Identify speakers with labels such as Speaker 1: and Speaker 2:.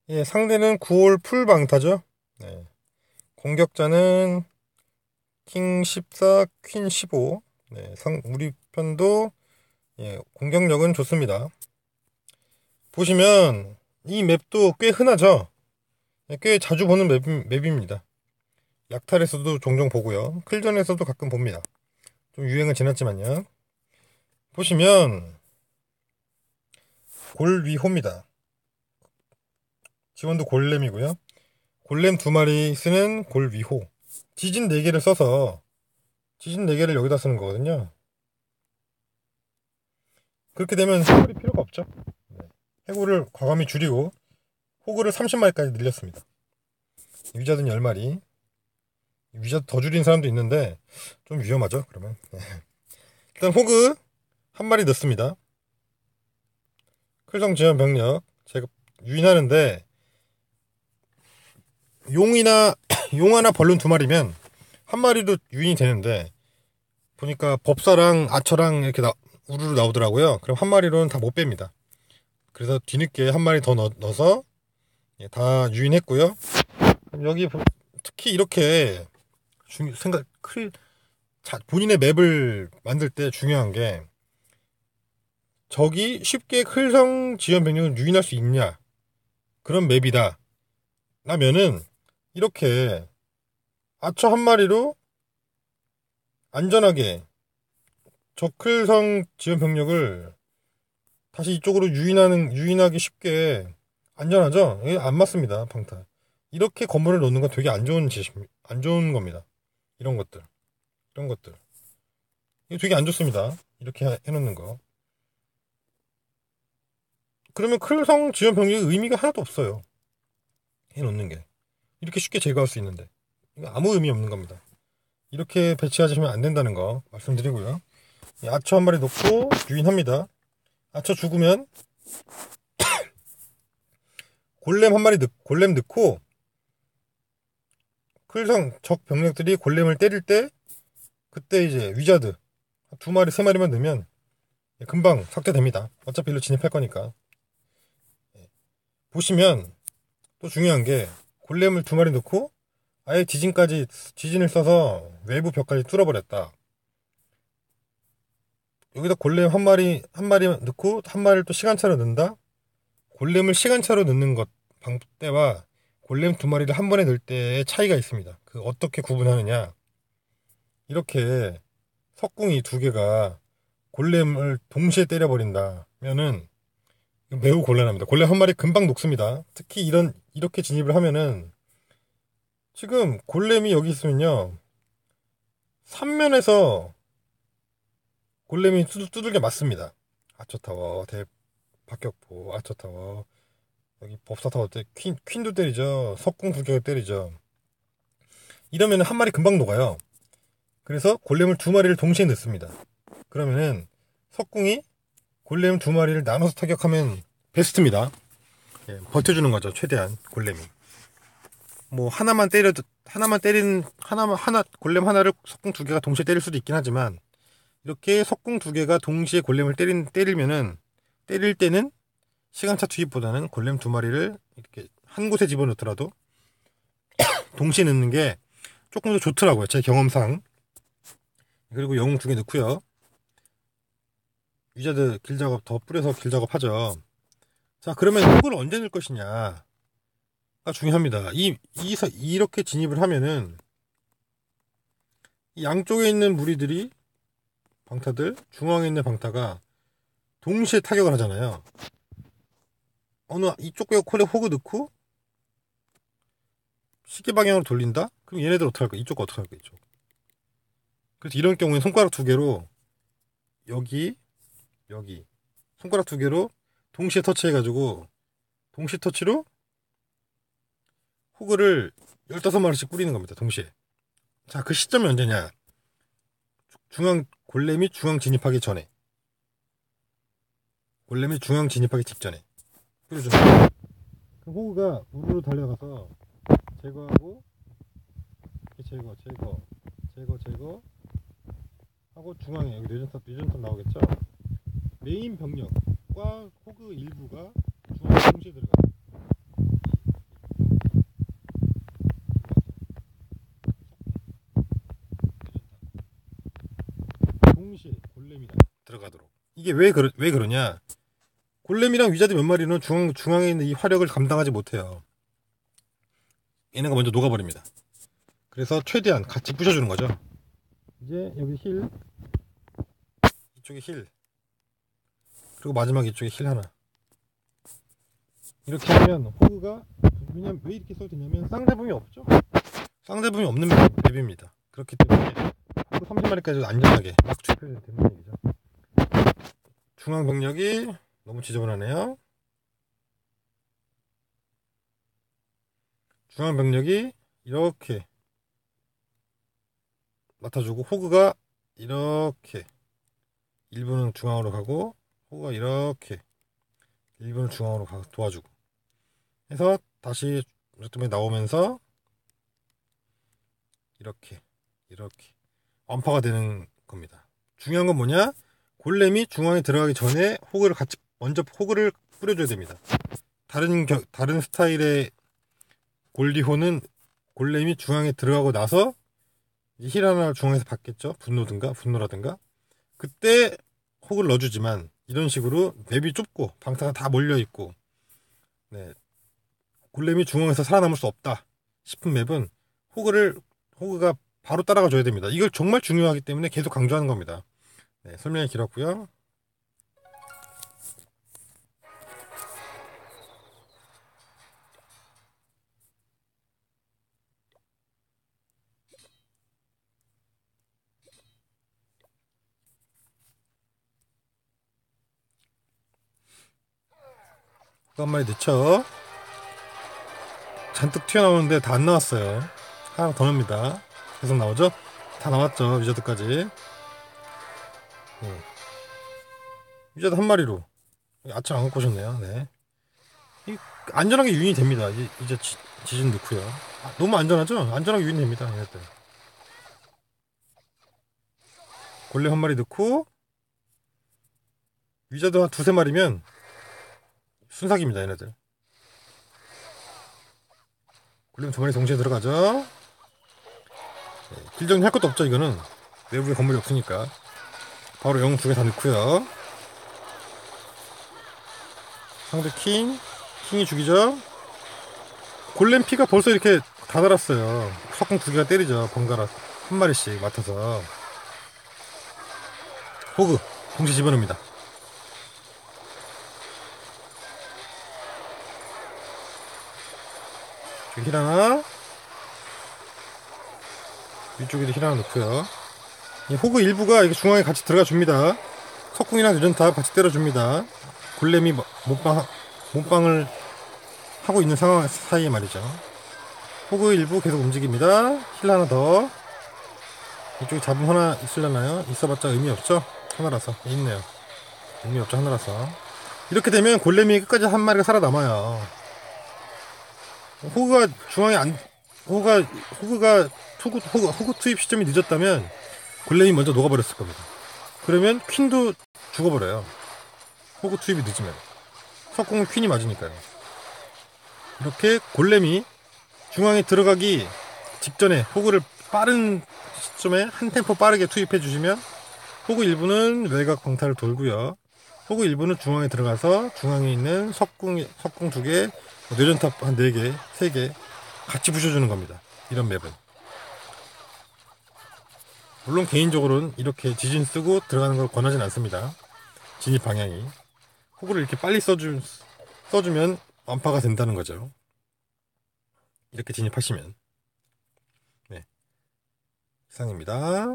Speaker 1: 예, 상대는 9홀 풀 방타죠. 네. 공격자는 킹 14, 퀸 15. 네, 우리 편도 예, 공격력은 좋습니다. 보시면 이 맵도 꽤 흔하죠. 예, 꽤 자주 보는 맵입니다. 약탈에서도 종종 보고요. 클전에서도 가끔 봅니다. 좀 유행은 지났지만요. 보시면 골위호입니다. 지원도 골렘이고요. 골렘 2마리 쓰는 골위호. 지진 4개를 써서 지진 4개를 여기다 쓰는 거거든요. 그렇게 되면 해골이 필요가 없죠. 네. 해골을 과감히 줄이고 호구를 30마리까지 늘렸습니다. 위자드는 10마리. 위자드 더 줄인 사람도 있는데 좀 위험하죠. 그러면 네. 일단 호그 한 마리 넣습니다. 클성 지원 병력 제가 유인하는데 용이나 용 하나 벌룬 2마리면 한 마리도 유인이 되는데 보니까 법사랑 아처랑 이렇게 우르르 나오더라고요. 그럼 한 마리로는 다 못 뺍니다. 그래서 뒤늦게 한 마리 더 넣어서 다 유인했고요. 여기 특히 이렇게 본인의 맵을 만들 때 중요한 게 적이 쉽게 클성 지원 병력을 유인할 수 있냐 그런 맵이다 라면은 이렇게 아처 한 마리로 안전하게 적클성 지원 병력을 다시 이쪽으로 유인하기 쉽게 안전하죠? 이게 안 맞습니다, 방타. 이렇게 건물을 놓는 건 되게 안 좋은 겁니다. 이런 것들. 이런 것들. 이게 되게 안 좋습니다. 이렇게 해놓는 거. 그러면 클성 지원 병력의 의미가 하나도 없어요. 해놓는 게. 이렇게 쉽게 제거할 수 있는데. 이거 아무 의미 없는 겁니다. 이렇게 배치하시면 안 된다는 거 말씀드리고요. 아처 한 마리 놓고 유인합니다. 아처 죽으면 골렘 넣고 클성 적 병력들이 골렘을 때릴 때 그때 이제 위자드 2마리 3마리만 넣으면 금방 삭제됩니다. 어차피 일로 진입할 거니까. 보시면 또 중요한 게 골렘을 2마리 넣고 아예 지진을 써서 외부 벽까지 뚫어버렸다. 여기다 골렘 한 마리 넣고 한 마리를 또 시간차로 넣는다. 골렘을 시간차로 넣는 것 방때와 골렘 2마리를 한 번에 넣을 때의 차이가 있습니다. 그 어떻게 구분하느냐. 이렇게 석궁이 2개가 골렘을 동시에 때려버린다면은 매우 곤란합니다. 골렘 한 마리 금방 녹습니다. 특히 이렇게 진입을 하면은 지금 골렘이 여기 있으면요. 3면에서 골렘이 두들겨 맞습니다. 아처타워, 박격포, 아처타워, 여기 법사타워 때 퀸도 때리죠. 석궁 2개가 때리죠. 이러면 한 마리 금방 녹아요. 그래서 골렘을 2마리를 동시에 넣습니다. 그러면은 석궁이 골렘 2마리를 나눠서 타격하면 베스트입니다. 예, 버텨주는 거죠. 최대한 골렘이. 뭐 골렘 하나를 석궁 2개가 동시에 때릴 수도 있긴 하지만 이렇게 석궁 2개가 동시에 골렘을 때릴 때는 시간차 투입보다는 골렘 2마리를 이렇게 한 곳에 집어넣더라도 동시에 넣는 게 조금 더 좋더라고요. 제 경험상. 그리고 영웅 2개 넣고요. 위자드 길작업 더 뿌려서 길작업 하죠. 자, 그러면 훅을 언제 넣을 것이냐가 중요합니다. 이렇게 진입을 하면은 이 양쪽에 있는 무리들이 중앙에 있는 방타가 동시에 타격을 하잖아요. 이쪽 콜에 호그 넣고 시계 방향으로 돌린다? 그럼 얘네들 어떻게 할까? 이쪽 어떻게 할까? 이쪽. 그래서 이런 경우에 손가락 2개로 여기 손가락 2개로 동시에 터치해가지고 동시 터치로 호그를 15마리씩 뿌리는 겁니다. 동시에. 자, 그 시점이 언제냐? 골렘이 중앙 진입하기 전에. 골렘이 중앙 진입하기 직전에 뿌려주는 거예요. 그 호그가 우르르 달려가서 제거하고 제거 하고 중앙에 여기 뇌전탑 나오겠죠? 메인 병력과 호그 일부가 중앙에 동시에 들어가요. 이게 왜 그러냐? 골렘이랑 위자드 몇 마리는 중앙에 있는 이 화력을 감당하지 못해요. 얘네가 먼저 녹아버립니다. 그래서 최대한 같이 부셔주는 거죠. 이제 여기 힐, 이쪽에 힐, 그리고 마지막 이쪽에 힐 하나. 이렇게 하면 호그가, 왜냐면 왜 이렇게 써도 되냐면 쌍대붐이 없죠. 쌍대붐이 없는 맵입니다. 그렇기 때문에 호그 30마리까지 안전하게 막 투입해도 되는 얘기죠. 중앙 병력이 너무 지저분하네요. 중앙 병력이 이렇게 맡아주고, 호그가 이렇게 일부는 중앙으로 가고, 호그가 이렇게 일부는 중앙으로 가서 도와주고 해서 다시 좀 나오면서 이렇게 완파가 되는 겁니다. 중요한 건 뭐냐? 골렘이 중앙에 들어가기 전에 호그를 같이 먼저 호그를 뿌려줘야 됩니다. 다른 스타일의 골디호는 골렘이 중앙에 들어가고 나서 힐 하나 중앙에서 받겠죠. 분노라든가 그때 호그를 넣어주지만, 이런 식으로 맵이 좁고 방사가 다 몰려있고, 네, 골렘이 중앙에서 살아남을 수 없다 싶은 맵은 호그가 바로 따라가 줘야 됩니다. 이걸 정말 중요하기 때문에 계속 강조하는 겁니다. 네, 설명이 길었고요. 한 마리 넣죠. 잔뜩 튀어나오는데 다 안 나왔어요. 하나 더 넣습니다. 계속 나오죠? 다 나왔죠. 위저드까지. 네. 위저드 한 마리로 아차 안 갖고 오셨네요. 네. 안전하게 유인이 됩니다. 이제 지진 넣고요. 너무 안전하죠? 안전하게 유인 됩니다. 얘네들. 골렘 한 마리 넣고 위저드 한 두세 마리면 순삭입니다. 얘네들. 골렘 두 마리 동시에 들어가죠. 네, 길정리 할 것도 없죠. 이거는 내부에 건물이 없으니까 바로 영 두 개 다 넣고요. 상대 킹이 죽이죠. 골렘 피가 벌써 이렇게 다 달았어요. 석궁 두 개가 때리죠. 번갈아 한 마리씩 맡아서. 호그 동시에 집어넣습니다. 힐 하나, 위쪽에도 힐 하나 넣고요. 호그 일부가 이렇게 중앙에 같이 들어가 줍니다. 석궁이랑 유전탑 같이 때려줍니다. 골렘이 몸빵을 하고 있는 상황 사이에 말이죠. 호그 일부 계속 움직입니다. 힐 하나 더. 이쪽에 잡음 하나 있으려나요? 있어봤자 의미 없죠? 하나라서. 있네요. 의미 없죠? 하나라서. 이렇게 되면 골렘이 끝까지 한 마리가 살아남아요. 호그가 중앙에 호그 투입 시점이 늦었다면 골렘이 먼저 녹아버렸을 겁니다. 그러면 퀸도 죽어버려요. 호그 투입이 늦으면. 석궁은 퀸이 맞으니까요. 이렇게 골렘이 중앙에 들어가기 직전에 호그를 빠른 시점에 한 템포 빠르게 투입해 주시면 호그 일부는 외곽 광탈을 돌고요. 호그 일부는 중앙에 들어가서 중앙에 있는 석궁 2개, 뇌전탑 한 4개, 3개 같이 부셔주는 겁니다. 이런 맵은. 물론 개인적으로는 이렇게 지진 쓰고 들어가는 걸 권하진 않습니다. 진입 방향이. 호구를 이렇게 빨리 써주면 완파가 된다는 거죠. 이렇게 진입하시면. 네. 이상입니다.